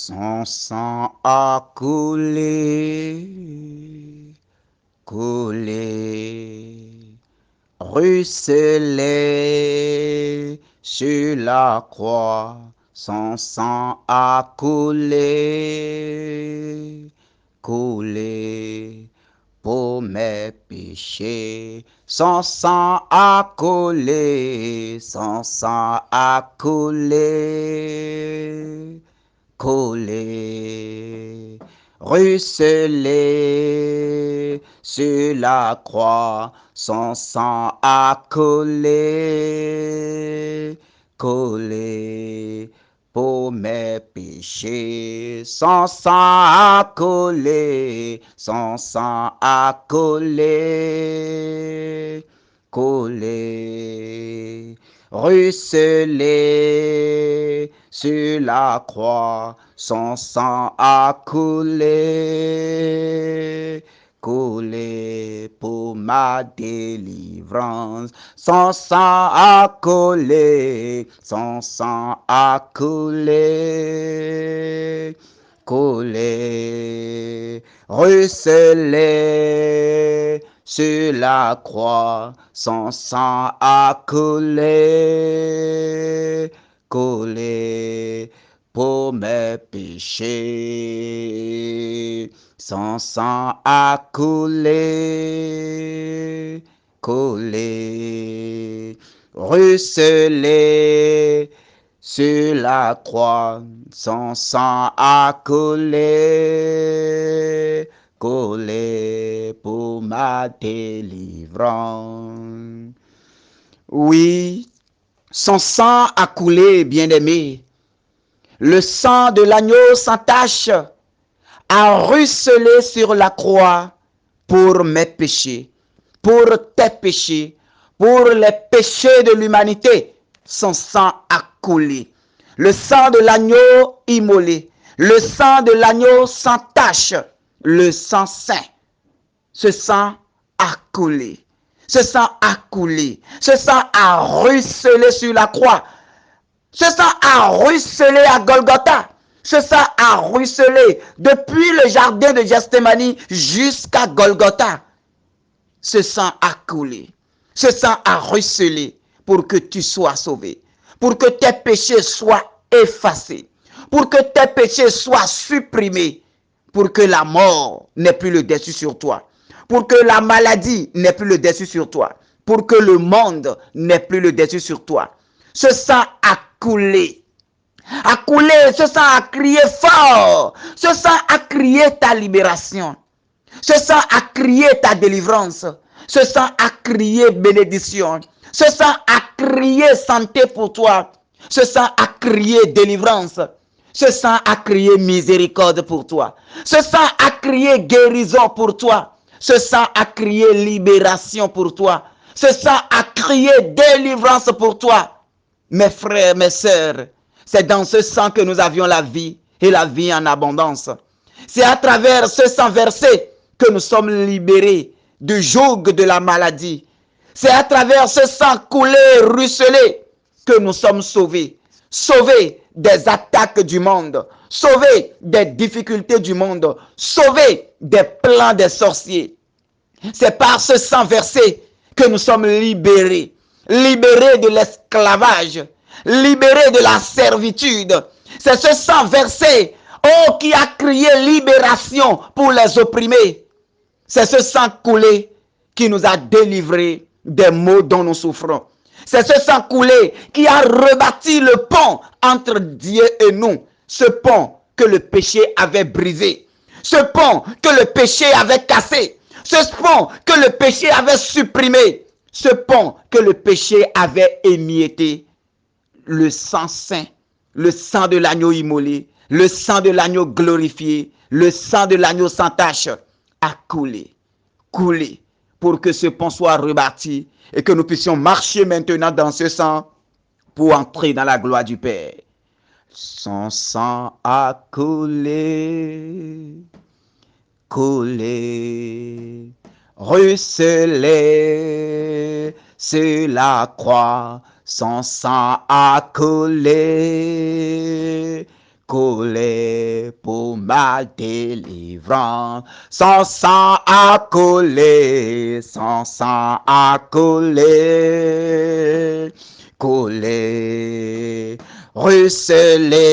Son sang a coulé, coulé, ruisselé sur la croix. Son sang a coulé, coulé pour mes péchés. Son sang a coulé, son sang a coulé, coulé, ruisselé sur la croix. Son sang a coulé, coulé pour mes péchés. Son sang a coulé, son sang a coulé, coulé, ruisselé sur la croix. Son sang a coulé, coulé pour ma délivrance. Son sang a coulé, son sang a coulé, coulé, ruisselé sur la croix. Son sang a coulé, coulé pour mes péchés. Son sang a coulé, coulé, ruisselé sur la croix. Son sang a coulé, coulé pour ma délivrance. Oui, son sang a coulé, bien-aimé. Le sang de l'agneau sans tache a ruisselé sur la croix pour mes péchés, pour tes péchés, pour les péchés de l'humanité. Son sang a coulé. Le sang de l'agneau immolé, le sang de l'agneau sans tache, le sang saint. Ce sang a coulé. Ce sang a coulé. Ce sang a ruisselé sur la croix. Ce sang a ruisselé à Golgotha. Ce sang a ruisselé depuis le jardin de Gethsémani jusqu'à Golgotha. Ce sang a coulé. Ce sang a ruisselé pour que tu sois sauvé. Pour que tes péchés soient effacés. Pour que tes péchés soient supprimés. Pour que la mort n'ait plus le dessus sur toi. Pour que la maladie n'ait plus le dessus sur toi. Pour que le monde n'ait plus le dessus sur toi. Ce sang a coulé. A coulé, ce sang a crié fort. Ce sang a crié ta libération. Ce sang a crié ta délivrance. Ce sang a crié bénédiction. Ce sang a crié santé pour toi. Ce sang a crié délivrance. Ce sang a crié miséricorde pour toi. Ce sang a crié guérison pour toi. Ce sang a crié libération pour toi. Ce sang a crié délivrance pour toi. Mes frères, mes sœurs, c'est dans ce sang que nous avions la vie et la vie en abondance. C'est à travers ce sang versé que nous sommes libérés du joug de la maladie. C'est à travers ce sang coulé, ruisselé, que nous sommes sauvés. Sauvés des attaques du monde, sauvés des difficultés du monde, sauvés des plans des sorciers. C'est par ce sang versé que nous sommes libérés. Libérés de l'esclavage, libérés de la servitude. C'est ce sang versé, oh, qui a crié libération pour les opprimés. C'est ce sang coulé qui nous a délivrés des maux dont nous souffrons. C'est ce sang coulé qui a rebâti le pont entre Dieu et nous. Ce pont que le péché avait brisé. Ce pont que le péché avait cassé. Ce pont que le péché avait supprimé. Ce pont que le péché avait émietté. Le sang saint, le sang de l'agneau immolé, le sang de l'agneau glorifié, le sang de l'agneau sans tache a coulé, coulé pour que ce pont soit rebâti et que nous puissions marcher maintenant dans ce sang pour entrer dans la gloire du Père. Son sang a coulé, coulé, ruisselé sur la croix. Son sang a coulé, coulé pour ma délivrance. Son sang a coulé, son sang a coulé, coulé, ruisselé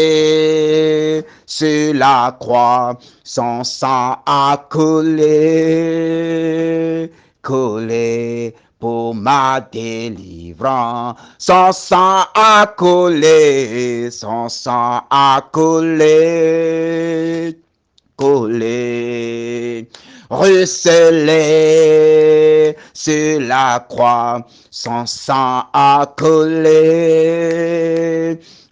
sur la croix. Son sang a coulé, coulé pour ma délivrance. Son sang a coulé, son sang a coulé, coulé, ruisselé sur la croix. Son sang a coulé,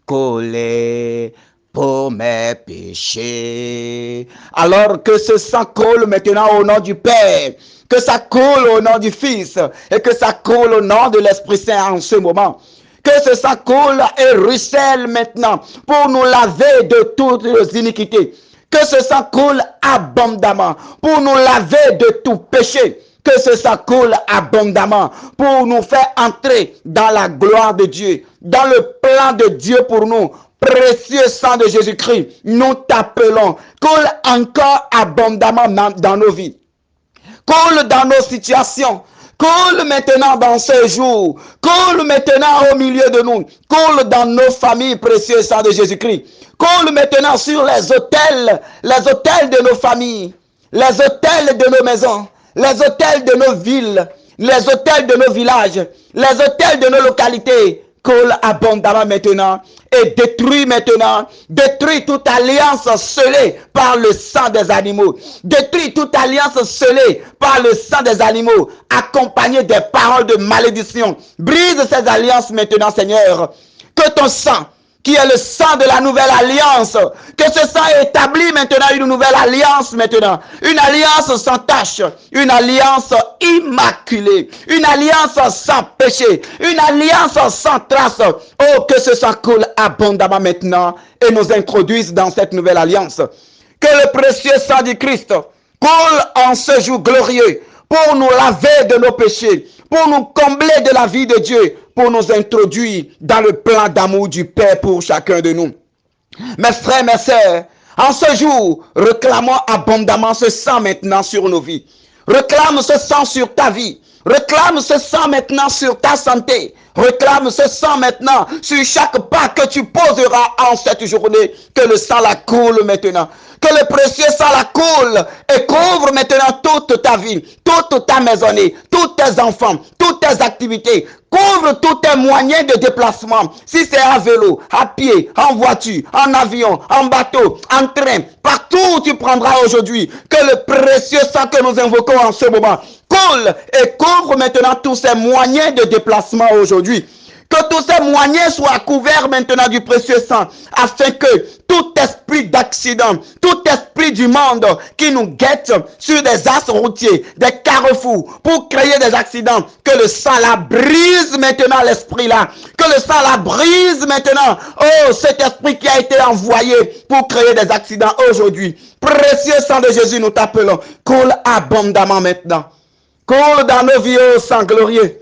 coulé pour mes péchés. Alors que ce sang coule maintenant au nom du Père, que ça coule au nom du Fils et que ça coule au nom de l'Esprit Saint en ce moment. Que ce sang coule et ruisselle maintenant pour nous laver de toutes nos iniquités. Que ce sang coule abondamment pour nous laver de tout péché. Que ce sang coule abondamment pour nous faire entrer dans la gloire de Dieu, dans le plan de Dieu pour nous. Précieux sang de Jésus-Christ, nous t'appelons. Coule encore abondamment dans nos vies. Coule dans nos situations. Coule maintenant dans ce jour. Coule maintenant au milieu de nous. Coule dans nos familles, précieux sang de Jésus-Christ. Coule maintenant sur les autels de nos familles, les autels de nos maisons, les autels de nos villes, les autels de nos villages, les autels de nos localités. Coule abondamment maintenant et détruis maintenant, détruis toute alliance scellée par le sang des animaux, détruis toute alliance scellée par le sang des animaux, accompagnée des paroles de malédiction. Brise ces alliances maintenant, Seigneur, que ton sang, qui est le sang de la nouvelle alliance, que ce sang établit maintenant une nouvelle alliance maintenant, une alliance sans tache, une alliance immaculée, une alliance sans péché, une alliance sans trace. Oh, que ce sang coule abondamment maintenant et nous introduise dans cette nouvelle alliance. Que le précieux sang du Christ coule en ce jour glorieux pour nous laver de nos péchés, pour nous combler de la vie de Dieu, pour nous introduire dans le plan d'amour du Père pour chacun de nous. Mes frères, mes sœurs, en ce jour, réclamons abondamment ce sang maintenant sur nos vies. Réclame ce sang sur ta vie. Réclame ce sang maintenant sur ta santé. Réclame ce sang maintenant sur chaque pas que tu poseras en cette journée. Que le sang la coule maintenant. Que le précieux sang la coule et couvre maintenant toute ta vie, toute ta maisonnée, tous tes enfants, toutes tes activités. Couvre tous tes moyens de déplacement. Si c'est à vélo, à pied, en voiture, en avion, en bateau, en train, partout où tu prendras aujourd'hui. Que le précieux sang que nous invoquons en ce moment coule et couvre maintenant tous ces moyens de déplacement aujourd'hui. Que tous ces moyens soient couverts maintenant du précieux sang, afin que tout esprit d'accident, tout esprit du monde qui nous guette sur des axes routiers, des carrefours, pour créer des accidents, que le sang la brise maintenant l'esprit là, que le sang la brise maintenant, oh cet esprit qui a été envoyé pour créer des accidents aujourd'hui. Précieux sang de Jésus, nous t'appelons, coule abondamment maintenant, coule dans nos vies, oh sang glorieux.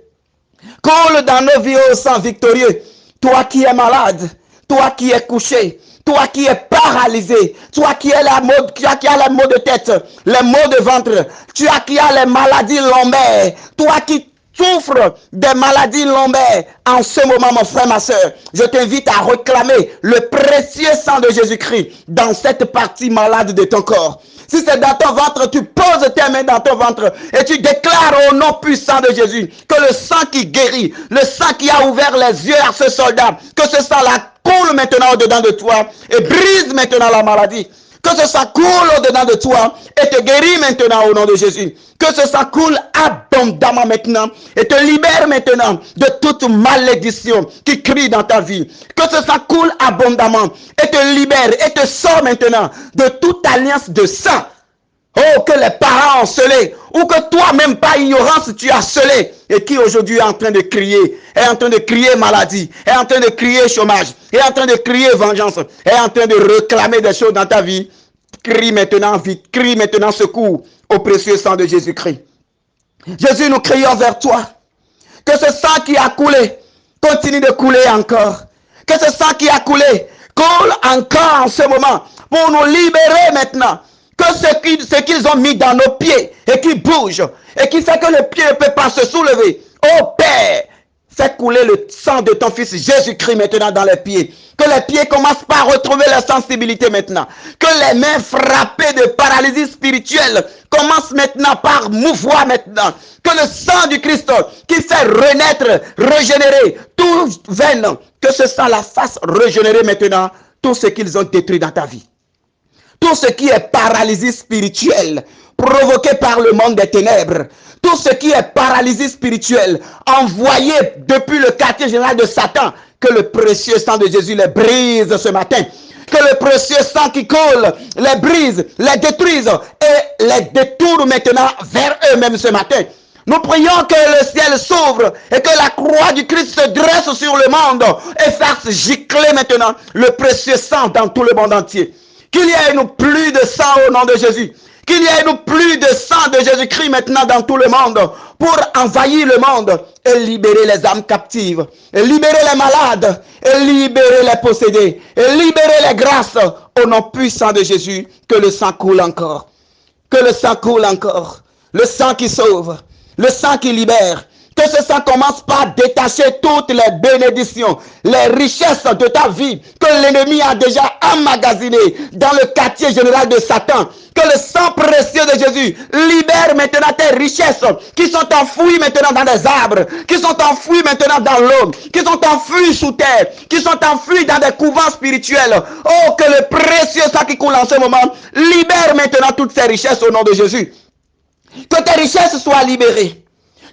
Coule dans nos vies au sang victorieux. Toi qui es malade, toi qui es couché, toi qui es paralysé, toi qui as les maux de tête, les maux de ventre, toi qui as les maladies lombaires, toi qui souffres des maladies lombaires, en ce moment, mon frère, ma soeur, je t'invite à réclamer le précieux sang de Jésus-Christ dans cette partie malade de ton corps. Si c'est dans ton ventre, tu poses tes mains dans ton ventre et tu déclares au nom puissant de Jésus que le sang qui guérit, le sang qui a ouvert les yeux à ce soldat, que ce sang-là coule maintenant au-dedans de toi et brise maintenant la maladie. Que ce sang coule au-dedans de toi et te guérit maintenant au nom de Jésus. Que ce sang coule abondamment maintenant et te libère maintenant de toute malédiction qui crie dans ta vie. Que ce sang coule abondamment et te libère et te sort maintenant de toute alliance de sang. Oh, que les parents ont scellé, ou que toi-même par ignorance tu as scellé, et qui aujourd'hui est en train de crier, maladie, est en train de crier chômage, est en train de crier vengeance, est en train de réclamer des choses dans ta vie. Crie maintenant vie, crie maintenant secours au précieux sang de Jésus-Christ. Jésus, nous crions vers toi, que ce sang qui a coulé continue de couler encore, que ce sang qui a coulé coule encore en ce moment pour nous libérer maintenant. Que ce qu'ils ont mis dans nos pieds et qui bouge et qui fait que le pied ne peut pas se soulever. Oh Père, fais couler le sang de ton Fils Jésus-Christ maintenant dans les pieds. Que les pieds commencent par retrouver la sensibilité maintenant. Que les mains frappées de paralysie spirituelle commencent maintenant par mouvoir maintenant. Que le sang du Christ qui fait renaître, régénérer toute veine, que ce sang la fasse régénérer maintenant tout ce qu'ils ont détruit dans ta vie. Tout ce qui est paralysie spirituelle provoquée par le monde des ténèbres, tout ce qui est paralysie spirituelle envoyé depuis le quartier général de Satan, que le précieux sang de Jésus les brise ce matin. Que le précieux sang qui coule les brise, les détruise et les détourne maintenant vers eux-mêmes ce matin. Nous prions que le ciel s'ouvre et que la croix du Christ se dresse sur le monde et fasse gicler maintenant le précieux sang dans tout le monde entier. Qu'il y ait une pluie de sang au nom de Jésus. Qu'il y ait une pluie de sang de Jésus-Christ maintenant dans tout le monde pour envahir le monde et libérer les âmes captives, et libérer les malades, et libérer les possédés, et libérer les grâces au nom puissant de Jésus. Que le sang coule encore. Que le sang coule encore. Le sang qui sauve, le sang qui libère. Que ce sang commence par détacher toutes les bénédictions, les richesses de ta vie que l'ennemi a déjà emmagasinées dans le quartier général de Satan. Que le sang précieux de Jésus libère maintenant tes richesses qui sont enfouies maintenant dans les arbres, qui sont enfouies maintenant dans l'eau, qui sont enfouies sous terre, qui sont enfouies dans des couvents spirituels. Oh, que le précieux sang qui coule en ce moment libère maintenant toutes ces richesses au nom de Jésus. Que tes richesses soient libérées.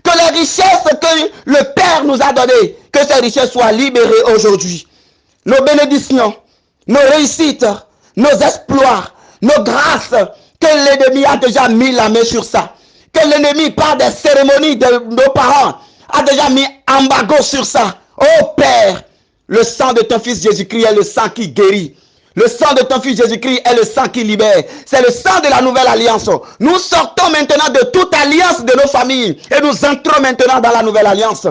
Que les richesses que le Père nous a données, que ces richesses soient libérées aujourd'hui. Nos bénédictions, nos réussites, nos exploits, nos grâces, que l'ennemi a déjà mis la main sur ça. Que l'ennemi, par des cérémonies de nos parents, a déjà mis embargo sur ça. Oh Père, le sang de ton Fils Jésus-Christ est le sang qui guérit. Le sang de ton Fils Jésus-Christ est le sang qui libère. C'est le sang de la nouvelle alliance. Nous sortons maintenant de toute alliance de nos familles et nous entrons maintenant dans la nouvelle alliance.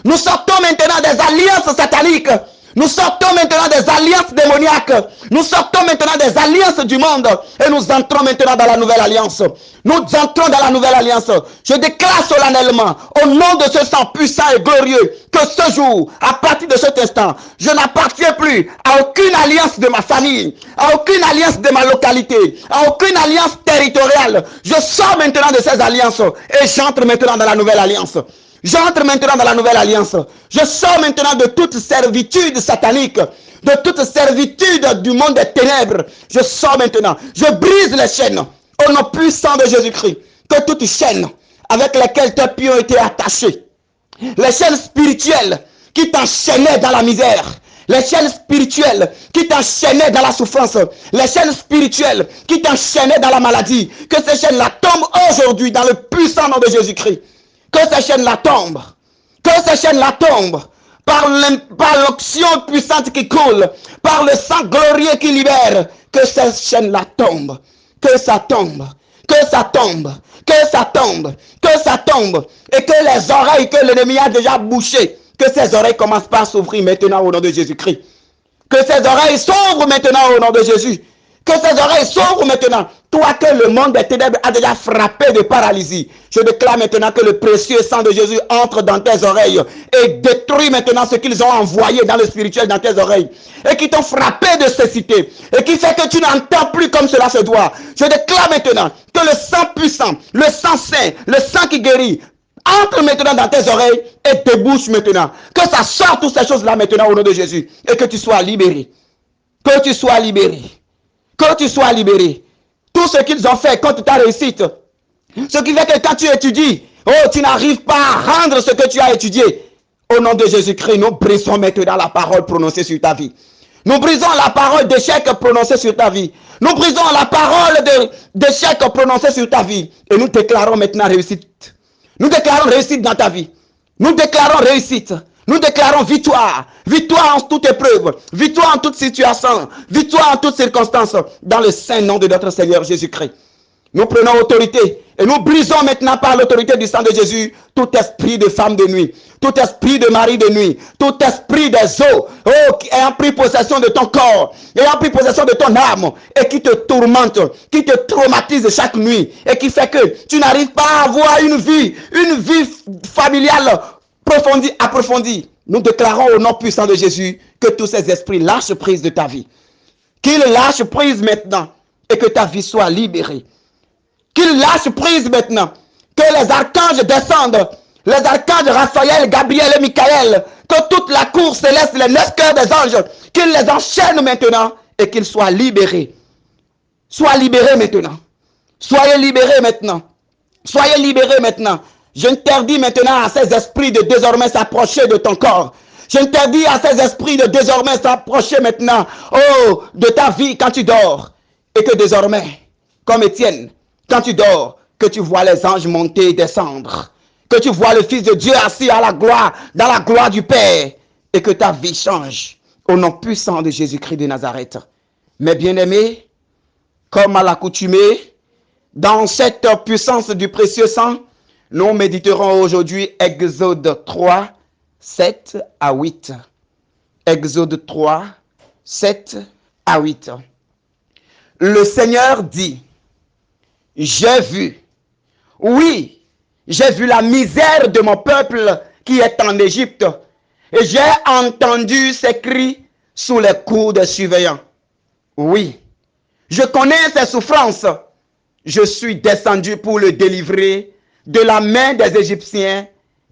Nous sortons maintenant des alliances sataniques. Nous sortons maintenant des alliances démoniaques. Nous sortons maintenant des alliances du monde et nous entrons maintenant dans la nouvelle alliance. Nous entrons dans la nouvelle alliance. Je déclare solennellement au nom de ce sang puissant et glorieux que ce jour, à partir de cet instant, je n'appartiens plus à aucune alliance de ma famille, à aucune alliance de ma localité, à aucune alliance territoriale. Je sors maintenant de ces alliances et j'entre maintenant dans la nouvelle alliance. J'entre maintenant dans la nouvelle alliance. Je sors maintenant de toute servitude satanique, de toute servitude du monde des ténèbres. Je sors maintenant. Je brise les chaînes au nom puissant de Jésus-Christ. Que toutes chaînes avec lesquelles tes pieds ont été attachés, les chaînes spirituelles qui t'enchaînaient dans la misère, les chaînes spirituelles qui t'enchaînaient dans la souffrance, les chaînes spirituelles qui t'enchaînaient dans la maladie, que ces chaînes-là tombent aujourd'hui dans le puissant nom de Jésus-Christ. Que ces chaînes-là tombent. Que ces chaînes-là tombent. Par l'onction puissante qui coule. Par le sang glorieux qui libère. Que ces chaînes-là tombent. Que ça tombe. Que ça tombe. Que ça tombe. Que ça tombe. Et que les oreilles que l'ennemi a déjà bouchées. Que ces oreilles commencent par s'ouvrir maintenant au nom de Jésus-Christ. Que ces oreilles s'ouvrent maintenant au nom de Jésus. Que ces oreilles s'ouvrent maintenant. Toi que le monde des ténèbres a déjà frappé de paralysie. Je déclare maintenant que le précieux sang de Jésus entre dans tes oreilles et détruit maintenant ce qu'ils ont envoyé dans le spirituel dans tes oreilles. Et qui t'ont frappé de cécité. Et qui fait que tu n'entends plus comme cela se doit. Je déclare maintenant que le sang puissant, le sang saint, le sang qui guérit, entre maintenant dans tes oreilles et tes bouches maintenant. Que ça sorte toutes ces choses-là maintenant au nom de Jésus. Et que tu sois libéré. Que tu sois libéré. Que tu sois libéré. Tout ce qu'ils ont fait contre ta réussite. Ce qui fait que quand tu étudies, oh, tu n'arrives pas à rendre ce que tu as étudié. Au nom de Jésus-Christ, nous brisons maintenant la parole prononcée sur ta vie. Nous brisons la parole d'échec prononcée sur ta vie. Nous brisons la parole d'échec prononcée sur ta vie. Et nous déclarons maintenant réussite. Nous déclarons réussite dans ta vie. Nous déclarons réussite. Nous déclarons victoire. Victoire en toute épreuve. Victoire en toute situation. Victoire en toutes circonstances. Dans le saint nom de notre Seigneur Jésus-Christ. Nous prenons autorité et nous brisons maintenant par l'autorité du sang de Jésus tout esprit de femme de nuit, tout esprit de mari de nuit, tout esprit des eaux, ayant pris possession de ton corps, ayant pris possession de ton âme et qui te tourmente, qui te traumatise chaque nuit et qui fait que tu n'arrives pas à avoir une vie familiale approfondie. Nous déclarons au nom puissant de Jésus que tous ces esprits lâchent prise de ta vie. Qu'ils lâchent prise maintenant et que ta vie soit libérée. Qu'ils lâchent prise maintenant. Que les archanges descendent. Les archanges Raphaël, Gabriel et Michael. Que toute la cour céleste, les 9 cœurs des anges, qu'ils les enchaînent maintenant et qu'ils soient libérés. Sois libérés maintenant. Soyez libérés maintenant. Soyez libérés maintenant. J'interdis maintenant à ces esprits de désormais s'approcher de ton corps. J'interdis à ces esprits de désormais s'approcher maintenant, de ta vie quand tu dors. Et que désormais, comme Étienne, quand tu dors, que tu vois les anges monter et descendre. Que tu vois le Fils de Dieu assis à la gloire, dans la gloire du Père. Et que ta vie change au nom puissant de Jésus-Christ de Nazareth. Mes bien-aimés, comme à l'accoutumée, dans cette puissance du précieux sang, nous méditerons aujourd'hui Exode 3, 7 à 8. Exode 3, 7 à 8. Le Seigneur dit, j'ai vu, oui, j'ai vu la misère de mon peuple qui est en Égypte, et j'ai entendu ses cris sous les coups des surveillants. Oui, je connais ses souffrances. Je suis descendu pour le délivrer de la main des Égyptiens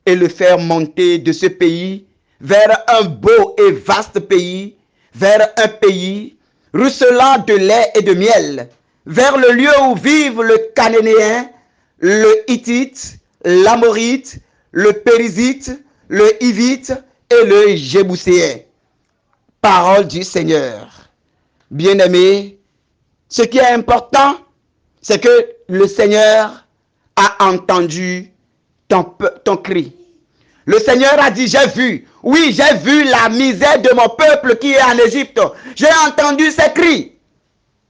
et le faire monter de ce pays vers un beau et vaste pays, vers un pays ruisselant de lait et de miel, vers le lieu où vivent le Cananéen, le Hittite, l'Amorite, le Périzite, le Hivite et le Jébuséen. Parole du Seigneur. Bien-aimés, ce qui est important, c'est que le Seigneur a entendu ton cri. Le Seigneur a dit, j'ai vu. Oui, j'ai vu la misère de mon peuple qui est en Égypte. J'ai entendu ses cris.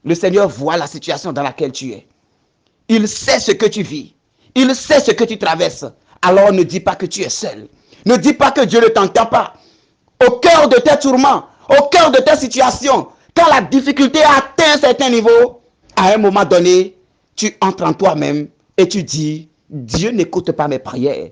Le Seigneur voit la situation dans laquelle tu es. Il sait ce que tu vis. Il sait ce que tu traverses. Alors ne dis pas que tu es seul. Ne dis pas que Dieu ne t'entend pas. Au cœur de tes tourments, au cœur de tes situations, quand la difficulté atteint un certain niveau, à un moment donné, tu entres en toi-même et tu dis, Dieu n'écoute pas mes prières.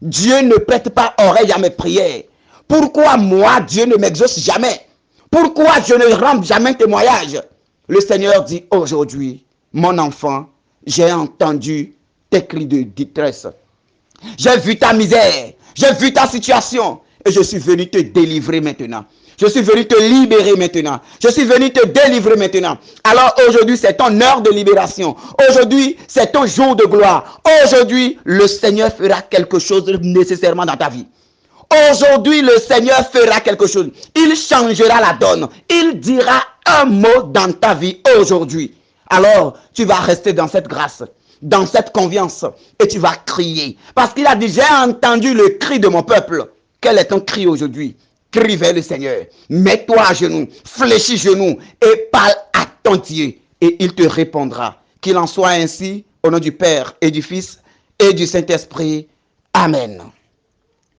Dieu ne prête pas oreille à mes prières. Pourquoi moi, Dieu ne m'exauce jamais? Pourquoi je ne rends jamais témoignage? Le Seigneur dit aujourd'hui, mon enfant, j'ai entendu tes cris de détresse. J'ai vu ta misère, j'ai vu ta situation et je suis venu te délivrer maintenant. Je suis venu te libérer maintenant. Je suis venu te délivrer maintenant. Alors aujourd'hui, c'est ton heure de libération. Aujourd'hui, c'est ton jour de gloire. Aujourd'hui, le Seigneur fera quelque chose nécessairement dans ta vie. Aujourd'hui, le Seigneur fera quelque chose. Il changera la donne. Il dira un mot dans ta vie aujourd'hui. Alors, tu vas rester dans cette grâce, dans cette confiance et tu vas crier. Parce qu'il a dit, j'ai entendu le cri de mon peuple. Quel est ton cri aujourd'hui? Crie vers le Seigneur, mets-toi à genoux, fléchis genoux et parle à ton Dieu et il te répondra. Qu'il en soit ainsi au nom du Père et du Fils et du Saint-Esprit. Amen.